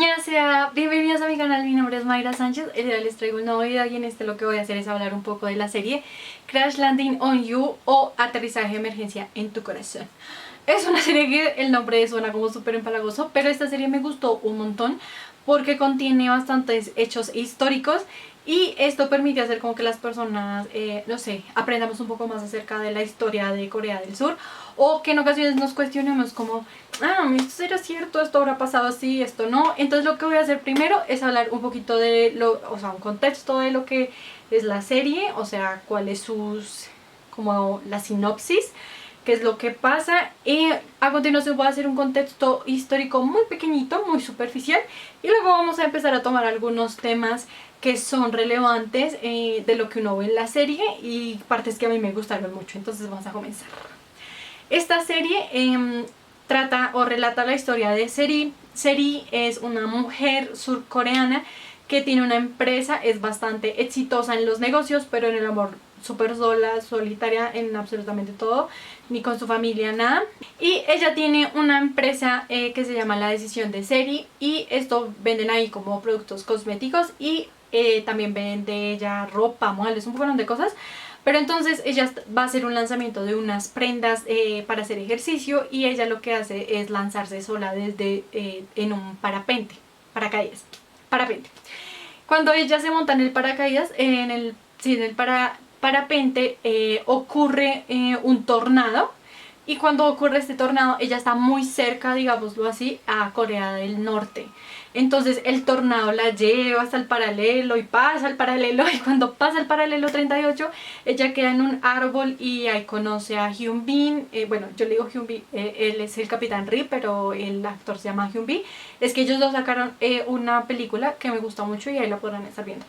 Annyeonghaseyo, bienvenidos a mi canal, mi nombre es Mayra Sánchez. El día de hoy les traigo un nuevo video y en este lo que voy a hacer es hablar un poco de la serie Crash Landing on You o Aterrizaje de emergencia en tu corazón. Es una serie que el nombre suena como súper empalagoso, pero esta serie me gustó un montón porque contiene bastantes hechos históricos y esto permite hacer como que las personas, no sé, aprendamos un poco más acerca de la historia de Corea del Sur, o que en ocasiones nos cuestionemos como, esto será cierto, esto habrá pasado así, esto no. Entonces lo que voy a hacer primero es hablar un poquito de un contexto de lo que es la serie, o sea, cuál es como la sinopsis, qué es lo que pasa, y a continuación voy a hacer un contexto histórico muy pequeñito, muy superficial, y luego vamos a empezar a tomar algunos temas que son relevantes de lo que uno ve en la serie y partes que a mí me gustaron mucho. Entonces vamos a comenzar. Esta serie trata o relata la historia de Seri. Seri es una mujer surcoreana que tiene una empresa, es bastante exitosa en los negocios, pero en el amor súper sola, solitaria en absolutamente todo, ni con su familia, nada. Y ella tiene una empresa que se llama La Decisión de Seri, y esto venden ahí como productos cosméticos y también vende ella ropa, modales, un poco de cosas. Pero entonces ella va a hacer un lanzamiento de unas prendas para hacer ejercicio, y ella lo que hace es lanzarse sola desde en un parapente. Cuando ella se monta en el paracaídas, en el parapente, ocurre un tornado. Y cuando ocurre este tornado, ella está muy cerca, digámoslo así, a Corea del Norte. Entonces el tornado la lleva hasta el paralelo y pasa el paralelo, y cuando pasa el paralelo 38, ella queda en un árbol y ahí conoce a Hyun Bin. Bueno, yo le digo Hyun Bin, él es el Capitán Ri, pero el actor se llama Hyun Bin. Es que ellos dos sacaron una película que me gusta mucho y ahí la podrán estar viendo.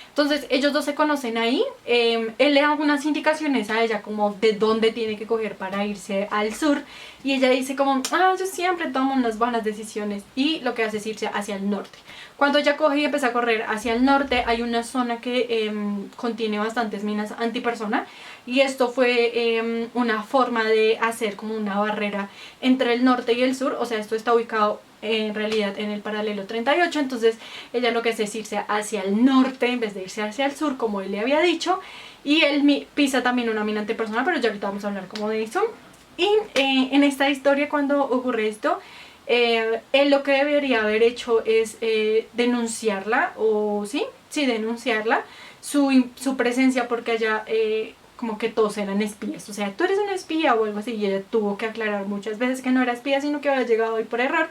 Entonces ellos dos se conocen ahí, él le da unas indicaciones a ella como de dónde tiene que coger para irse al sur, y ella dice como, yo siempre tomo unas buenas decisiones, y lo que hace es irse hacia el norte. Cuando ella coge y empieza a correr hacia el norte, hay una zona que contiene bastantes minas antipersona, y esto fue una forma de hacer como una barrera entre el norte y el sur. O sea, esto está ubicado en realidad en el paralelo 38, entonces ella lo que hace es irse hacia el norte en vez de irse hacia el sur, como él le había dicho, y él pisa también una mina antipersona, pero ya ahorita vamos a hablar como de eso. Y en esta historia, cuando ocurre esto, él lo que debería haber hecho es denunciarla, o sí, denunciarla, su presencia, porque allá como que todos eran espías, o sea, tú eres una espía o algo así, y ella tuvo que aclarar muchas veces que no era espía, sino que había llegado ahí por error.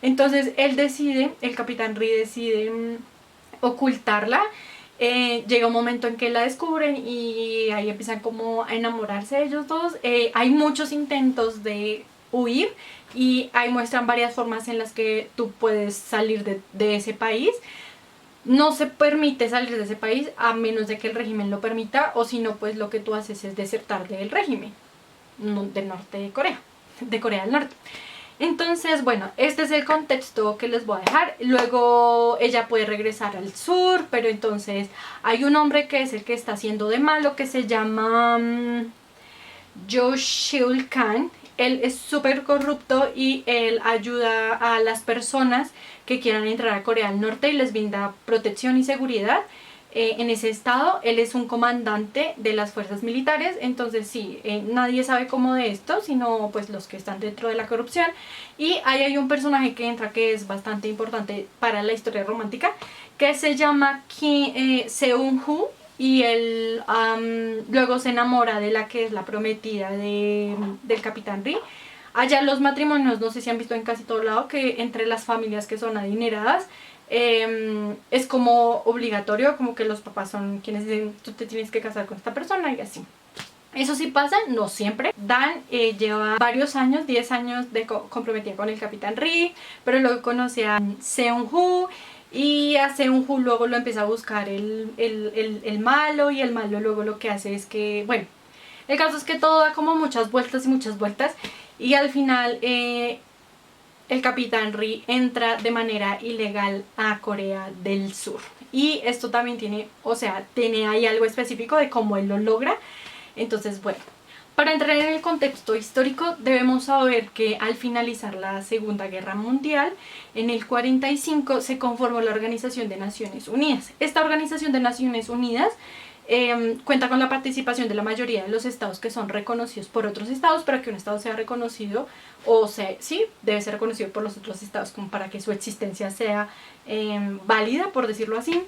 Entonces él decide, el Capitán Ri decide ocultarla. Llega un momento en que la descubren y ahí empiezan como a enamorarse ellos dos. Hay muchos intentos de huir, y ahí muestran varias formas en las que tú puedes salir de ese país. No se permite salir de ese país a menos de que el régimen lo permita, o si no, pues lo que tú haces es desertar del régimen del norte de Corea, de Corea del Norte. Entonces, bueno, este es el contexto que les voy a dejar. Luego ella puede regresar al sur, pero entonces hay un hombre que es el que está haciendo de malo, que se llama Jo Seul-kan. Él es súper corrupto y él ayuda a las personas que quieran entrar a Corea del Norte y les brinda protección y seguridad. En ese estado, él es un comandante de las fuerzas militares. Entonces sí, nadie sabe cómo de esto, sino pues los que están dentro de la corrupción. Y ahí hay un personaje que entra que es bastante importante para la historia romántica, que se llama Seung-hoo, y él luego se enamora de la que es la prometida del Capitán Ri. Allá los matrimonios, no sé si han visto en casi todo lado, que entre las familias que son adineradas, es como obligatorio, como que los papás son quienes dicen, tú te tienes que casar con esta persona, y así. Eso sí pasa, no siempre. Dan lleva varios años, 10 años de comprometida con el Capitán Ri, pero luego conoce a Seung-hoo, y a Seung-hoo luego lo empieza a buscar el malo, y el malo luego lo que hace es que, bueno, el caso es que todo da como muchas vueltas y muchas vueltas, y al final el Capitán Ri entra de manera ilegal a Corea del Sur. Y esto también tiene, o sea, tiene ahí algo específico de cómo él lo logra. Entonces, bueno, Para entrar en el contexto histórico debemos saber que al finalizar la Segunda Guerra Mundial, en el 45 se conformó la Organización de Naciones Unidas. Esta Organización de Naciones Unidas cuenta con la participación de la mayoría de los estados que son reconocidos por otros estados. Para que un estado sea reconocido, sí, debe ser reconocido por los otros estados como para que su existencia sea válida, por decirlo así.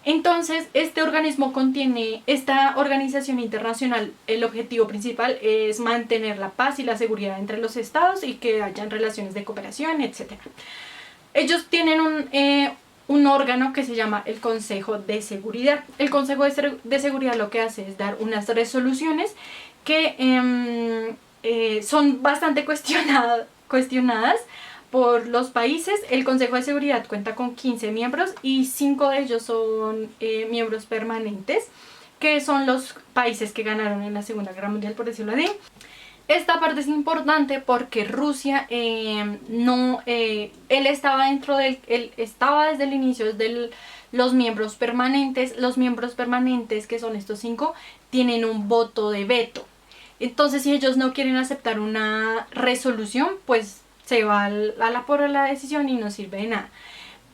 Entonces, esta organización internacional, el objetivo principal es mantener la paz y la seguridad entre los estados y que hayan relaciones de cooperación, etc. Ellos tienen un órgano que se llama el Consejo de Seguridad. El Consejo de Seguridad lo que hace es dar unas resoluciones que son bastante cuestionadas por los países. El Consejo de Seguridad cuenta con 15 miembros y 5 de ellos son miembros permanentes, que son los países que ganaron en la Segunda Guerra Mundial, por decirlo así. Esta parte es importante porque Rusia él estaba él estaba desde el inicio de los miembros permanentes. Los miembros permanentes, que son estos 5, tienen un voto de veto. Entonces, si ellos no quieren aceptar una resolución, pues se va a la porra la decisión y no sirve de nada.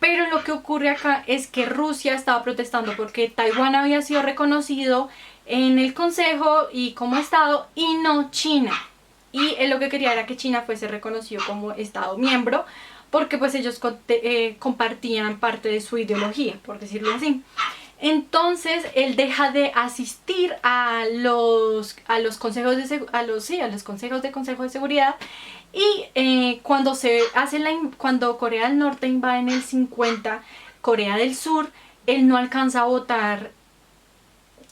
Pero lo que ocurre acá es que Rusia estaba protestando porque Taiwán había sido reconocido en el Consejo y como Estado, y no China. Y él lo que quería era que China fuese reconocido como Estado miembro, porque pues ellos compartían parte de su ideología, por decirlo así. Entonces él deja de asistir a los consejos de Consejo de Seguridad. Y cuando Corea del Norte invade en el 50 Corea del Sur, él no alcanza a votar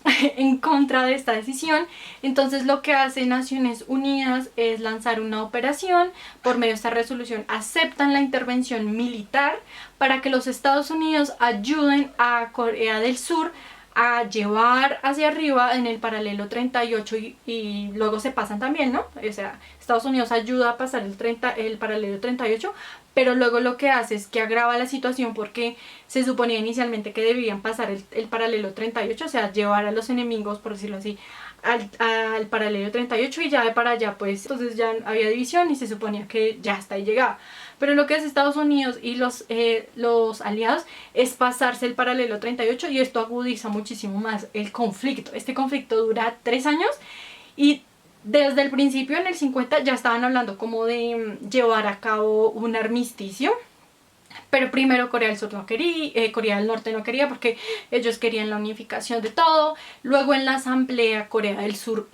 en contra de esta decisión. Entonces lo que hace Naciones Unidas es lanzar una operación. Por medio de esta resolución aceptan la intervención militar para que los Estados Unidos ayuden a Corea del Sur a llevar hacia arriba en el paralelo 38 y luego se pasan también, ¿no? O sea, Estados Unidos ayuda a pasar el paralelo 38, pero luego lo que hace es que agrava la situación porque se suponía inicialmente que debían pasar el paralelo 38, o sea, llevar a los enemigos, por decirlo así, al paralelo 38, y ya de para allá pues entonces ya había división y se suponía que ya hasta ahí llegaba. Pero lo que hace Estados Unidos y los aliados es pasarse el paralelo 38, y esto agudiza muchísimo más el conflicto. Este conflicto dura 3 años y desde el principio, en el 50, ya estaban hablando como de llevar a cabo un armisticio. Pero primero Corea del Sur no quería, Corea del Norte no quería, porque ellos querían la unificación de todo. Luego en la asamblea Corea del Sur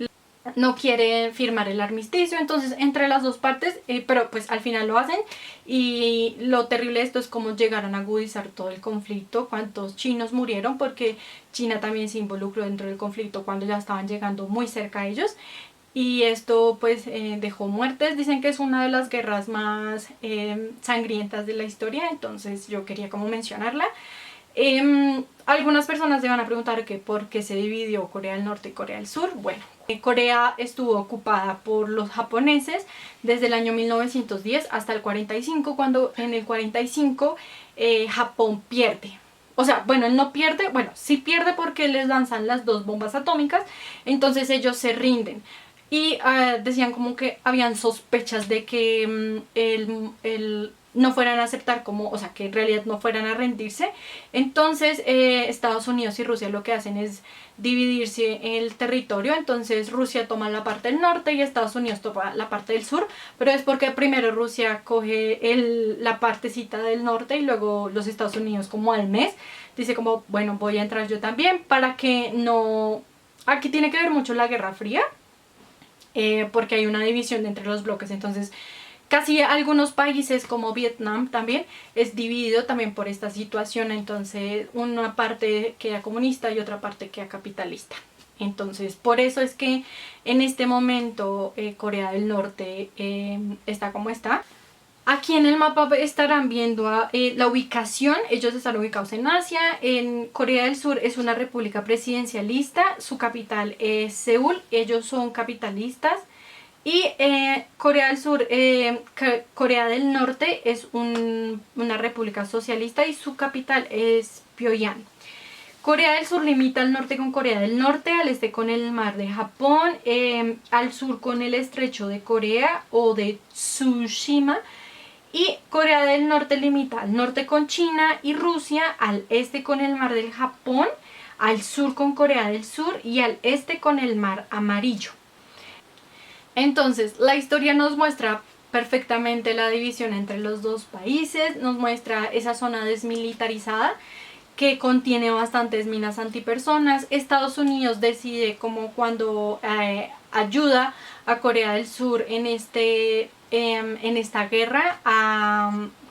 no quiere firmar el armisticio. Entonces entre las dos partes, pero pues al final lo hacen. Y lo terrible de esto es cómo llegaron a agudizar todo el conflicto, cuántos chinos murieron, porque China también se involucró dentro del conflicto cuando ya estaban llegando muy cerca a ellos. Y esto pues dejó muertes. Dicen que es una de las guerras más sangrientas de la historia, entonces yo quería como mencionarla. Algunas personas se van a preguntar que por qué se dividió Corea del Norte y Corea del Sur. Bueno, Corea estuvo ocupada por los japoneses desde el año 1910 hasta el 45, cuando en el 45 Japón pierde. O sea, bueno, él no pierde, bueno, sí pierde porque les lanzan las 2 bombas atómicas, entonces ellos se rinden. Y decían como que habían sospechas de que no fueran a aceptar, o sea, que en realidad no fueran a rendirse. Entonces Estados Unidos y Rusia lo que hacen es dividirse el territorio. Entonces Rusia toma la parte del norte y Estados Unidos toma la parte del sur, pero es porque primero Rusia coge la partecita del norte y luego los Estados Unidos, como al mes, dice como, bueno, voy a entrar yo también, para que no... Aquí tiene que ver mucho la Guerra Fría, porque hay una división entre los bloques. Entonces casi algunos países como Vietnam también es dividido también por esta situación. Entonces una parte queda comunista y otra parte queda capitalista. Entonces por eso es que en este momento Corea del Norte está como está. Aquí en el mapa estarán viendo la ubicación. Ellos están ubicados en Asia. En Corea del Sur es una república presidencialista. Su capital es Seúl. Ellos son capitalistas. Y Corea del Sur, Corea del Norte es una república socialista y su capital es Pyongyang. Corea del Sur limita al norte con Corea del Norte, al este con el mar de Japón, al sur con el estrecho de Corea o de Tsushima, y Corea del Norte limita al norte con China y Rusia, al este con el mar del Japón, al sur con Corea del Sur y al este con el mar Amarillo. Entonces, la historia nos muestra perfectamente la división entre los dos países, nos muestra esa zona desmilitarizada que contiene bastantes minas antipersonas. Estados Unidos decide como cuando ayuda a Corea del Sur en esta guerra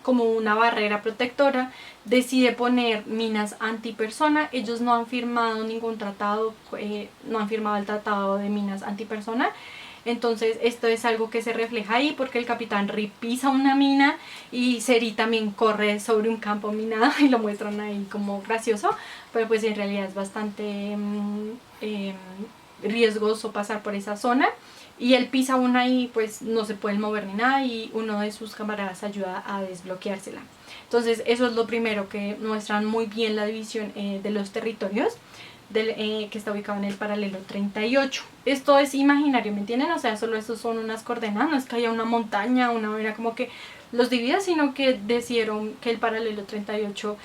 como una barrera protectora, decide poner minas antipersona. Ellos no han firmado ningún tratado, no han firmado el tratado de minas antipersona. Entonces esto es algo que se refleja ahí porque el Capitán Ri pisa una mina y Seri también corre sobre un campo minado y lo muestran ahí como gracioso, pero pues en realidad es bastante riesgoso pasar por esa zona. Y él pisa una y pues no se puede mover ni nada y uno de sus camaradas ayuda a desbloqueársela. Entonces eso es lo primero, que muestran muy bien la división de los territorios. Que está ubicado en el paralelo 38. Esto es imaginario, ¿me entienden? O sea, solo estos son unas coordenadas, no es que haya una montaña, una manera como que los divida, sino que decidieron que el paralelo 38,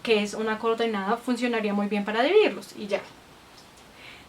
que es una coordenada, funcionaría muy bien para dividirlos y ya.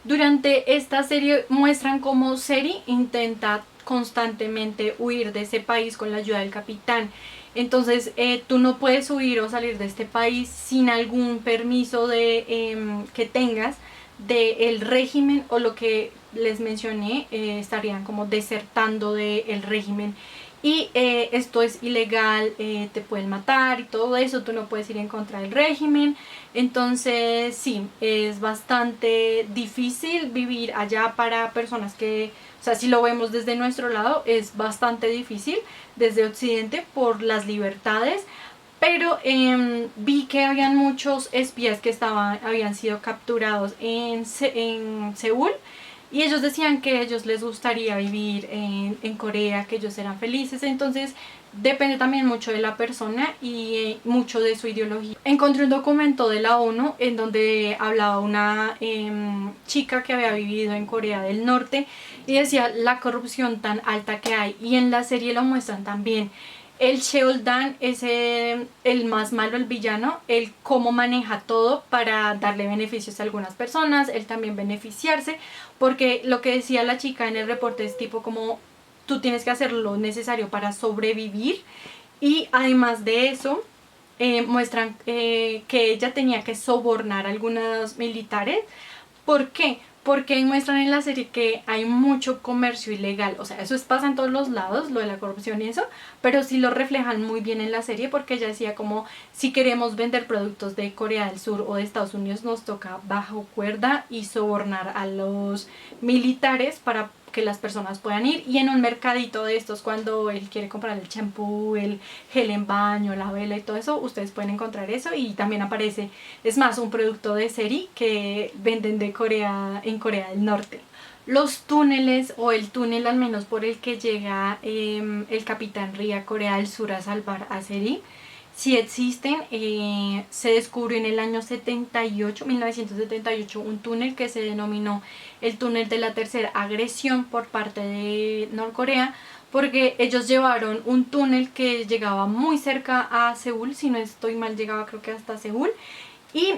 Durante esta serie muestran cómo Seri intenta constantemente huir de ese país con la ayuda del capitán. Entonces tú no puedes huir o salir de este país sin algún permiso que tengas del régimen, o lo que les mencioné, estarían como desertando del régimen. Y esto es ilegal, te pueden matar y todo eso, tú no puedes ir en contra del régimen. Entonces sí, es bastante difícil vivir allá para personas que, o sea, si lo vemos desde nuestro lado, es bastante difícil desde Occidente por las libertades. Pero vi que habían muchos espías que habían sido capturados en Seúl. Y ellos decían que a ellos les gustaría vivir en Corea, que ellos eran felices. Entonces depende también mucho de la persona y mucho de su ideología. Encontré un documento de la ONU en donde hablaba una chica que había vivido en Corea del Norte y decía la corrupción tan alta que hay. Y en la serie lo muestran también. El Sheoldan es el más malo, el villano, él cómo maneja todo para darle beneficios a algunas personas, él también beneficiarse, porque lo que decía la chica en el reporte es tipo como tú tienes que hacer lo necesario para sobrevivir. Y además de eso muestran que ella tenía que sobornar a algunos militares. ¿Por qué? Porque muestran en la serie que hay mucho comercio ilegal. O sea, eso pasa en todos los lados, lo de la corrupción y eso, pero sí lo reflejan muy bien en la serie, porque ella decía como si queremos vender productos de Corea del Sur o de Estados Unidos nos toca bajo cuerda y sobornar a los militares para que las personas puedan ir. Y en un mercadito de estos, cuando él quiere comprar el champú, el gel en baño, la vela y todo eso, ustedes pueden encontrar eso. Y también aparece, es más, un producto de Seri que venden de Corea, en Corea del Norte. Los túneles, o el túnel al menos por el que llega el Capitán Ri a Corea del Sur a salvar a Seri, sí existen. Se descubrió en el año 1978 un túnel que se denominó el túnel de la tercera agresión por parte de Norcorea, porque ellos llevaron un túnel que llegaba muy cerca a Seúl, si no estoy mal llegaba creo que hasta Seúl, y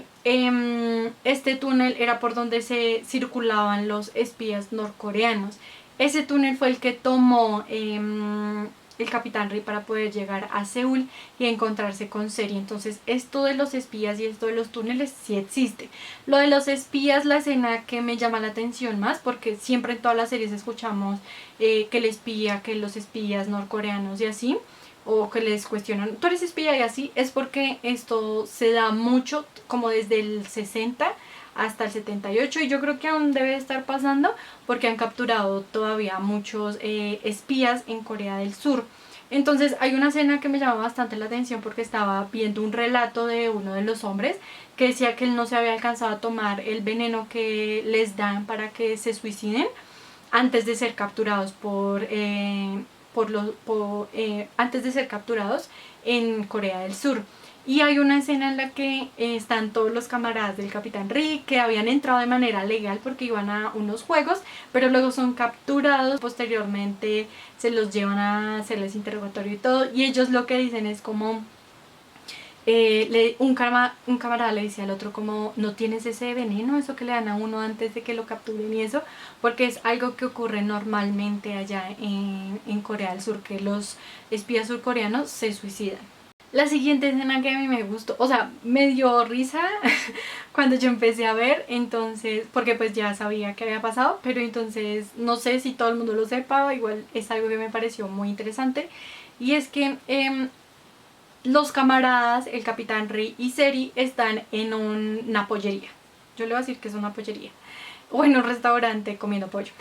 este túnel era por donde se circulaban los espías norcoreanos. Ese túnel fue el que tomó el Capitán Ri para poder llegar a Seúl y encontrarse con Seri. Entonces esto de los espías y esto de los túneles sí existe. Lo de los espías, la escena que me llama la atención más, porque siempre en todas las series escuchamos que el espía, que los espías norcoreanos y así, o que les cuestionan, tú eres espía y así, es porque esto se da mucho como desde el 60 hasta el 78, y yo creo que aún debe estar pasando porque han capturado todavía muchos espías en Corea del Sur. Entonces hay una escena que me llama bastante la atención porque estaba viendo un relato de uno de los hombres que decía que él no se había alcanzado a tomar el veneno que les dan para que se suiciden antes de ser capturados antes de ser capturados en Corea del Sur. Y hay una escena en la que están todos los camaradas del Capitán Ri que habían entrado de manera legal porque iban a unos juegos, pero luego son capturados, posteriormente se los llevan a hacerles interrogatorio y todo, y ellos lo que dicen es como... un camarada le dice al otro como, no tienes ese veneno, eso que le dan a uno antes de que lo capturen y eso, porque es algo que ocurre normalmente allá en Corea del Sur, que los espías surcoreanos se suicidan. La siguiente escena que a mí me gustó, o sea, me dio risa cuando yo empecé a ver, entonces, porque pues ya sabía que había pasado, pero entonces no sé si todo el mundo lo sepa, igual es algo que me pareció muy interesante, y es que los camaradas, el Capitán Ri y Seri, están en una pollería. Yo le voy a decir que es una pollería. O en un restaurante comiendo pollo.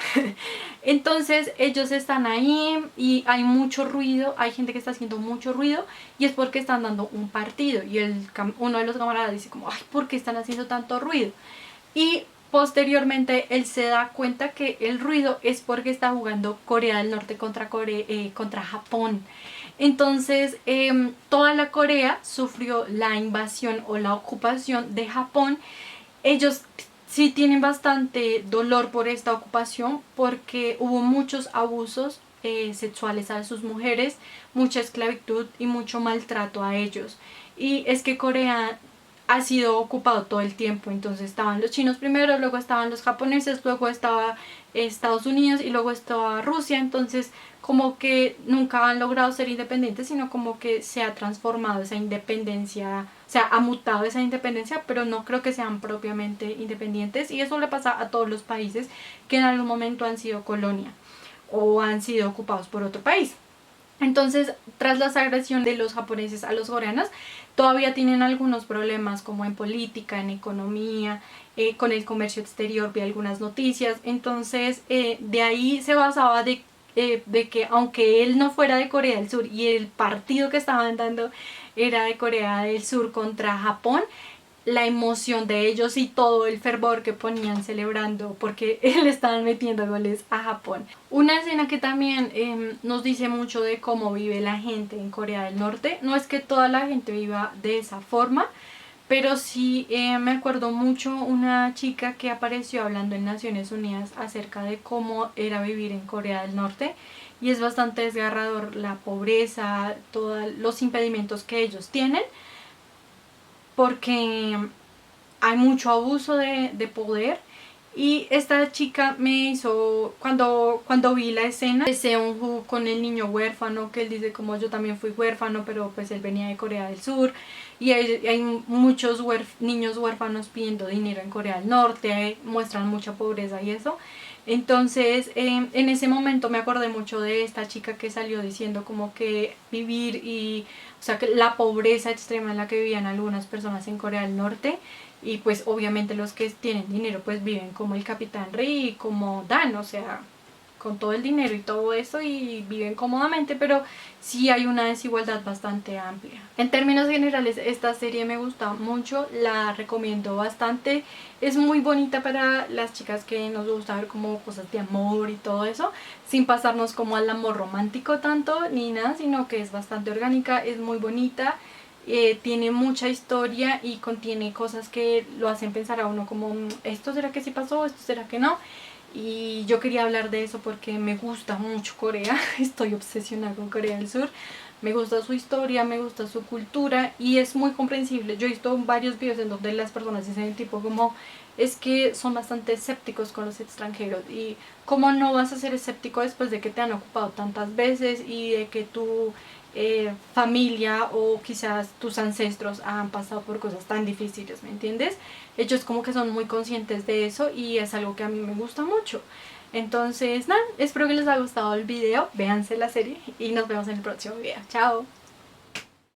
Entonces ellos están ahí y hay mucho ruido, hay gente que está haciendo mucho ruido y es porque están dando un partido. Y uno de los camaradas dice como, ay, ¿por qué están haciendo tanto ruido? Y posteriormente él se da cuenta que el ruido es porque está jugando Corea del Norte contra Japón. Entonces toda la Corea sufrió la invasión o la ocupación de Japón. Ellos sí tienen bastante dolor por esta ocupación porque hubo muchos abusos sexuales a sus mujeres, mucha esclavitud y mucho maltrato a ellos. Y es que Corea ha sido ocupado todo el tiempo, entonces estaban los chinos primero, luego estaban los japoneses, luego estaba Estados Unidos y luego estaba Rusia, entonces como que nunca han logrado ser independientes, sino como que se ha transformado esa independencia, o sea, ha mutado esa independencia, pero no creo que sean propiamente independientes, y eso le pasa a todos los países que en algún momento han sido colonia o han sido ocupados por otro país. Entonces, tras la agresión de los japoneses a los coreanos, todavía tienen algunos problemas como en política, en economía, con el comercio exterior, vi algunas noticias. Entonces, de ahí se basaba de que aunque él no fuera de Corea del Sur y el partido que estaban dando era de Corea del Sur contra Japón, la emoción de ellos y todo el fervor que ponían celebrando porque le estaban metiendo goles a Japón. Una escena que también nos dice mucho de cómo vive la gente en Corea del Norte. No es que toda la gente viva de esa forma, pero sí me acuerdo mucho una chica que apareció hablando en Naciones Unidas acerca de cómo era vivir en Corea del Norte, y es bastante desgarrador la pobreza, todos los impedimentos que ellos tienen, porque hay mucho abuso de poder. Y esta chica me hizo, cuando vi la escena de Seung-woo con el niño huérfano, que él dice como yo también fui huérfano, pero pues él venía de Corea del Sur, y hay muchos niños huérfanos pidiendo dinero en Corea del Norte, muestran mucha pobreza y eso. Entonces en ese momento me acordé mucho de esta chica que salió diciendo como que vivir y, o sea, que la pobreza extrema en la que vivían algunas personas en Corea del Norte, y pues obviamente los que tienen dinero pues viven como el Capitán Ri y como Dan, o sea, con todo el dinero y todo eso, y viven cómodamente, pero sí hay una desigualdad bastante amplia. En términos generales, esta serie me gusta mucho, la recomiendo bastante. Es muy bonita para las chicas que nos gusta ver como cosas de amor y todo eso, sin pasarnos como al amor romántico tanto ni nada, sino que es bastante orgánica, es muy bonita. Tiene mucha historia y contiene cosas que lo hacen pensar a uno como, ¿esto será que sí pasó? ¿Esto será que no? Y yo quería hablar de eso porque me gusta mucho Corea, estoy obsesionada con Corea del Sur, me gusta su historia, me gusta su cultura y es muy comprensible. Yo he visto varios videos en donde las personas dicen tipo como, es que son bastante escépticos con los extranjeros, y cómo no vas a ser escéptico después de que te han ocupado tantas veces y de que tu familia o quizás tus ancestros han pasado por cosas tan difíciles, ¿me entiendes? Ellos como que son muy conscientes de eso y es algo que a mí me gusta mucho. Entonces nada, espero que les haya gustado el video, véanse la serie y nos vemos en el próximo video. Chao.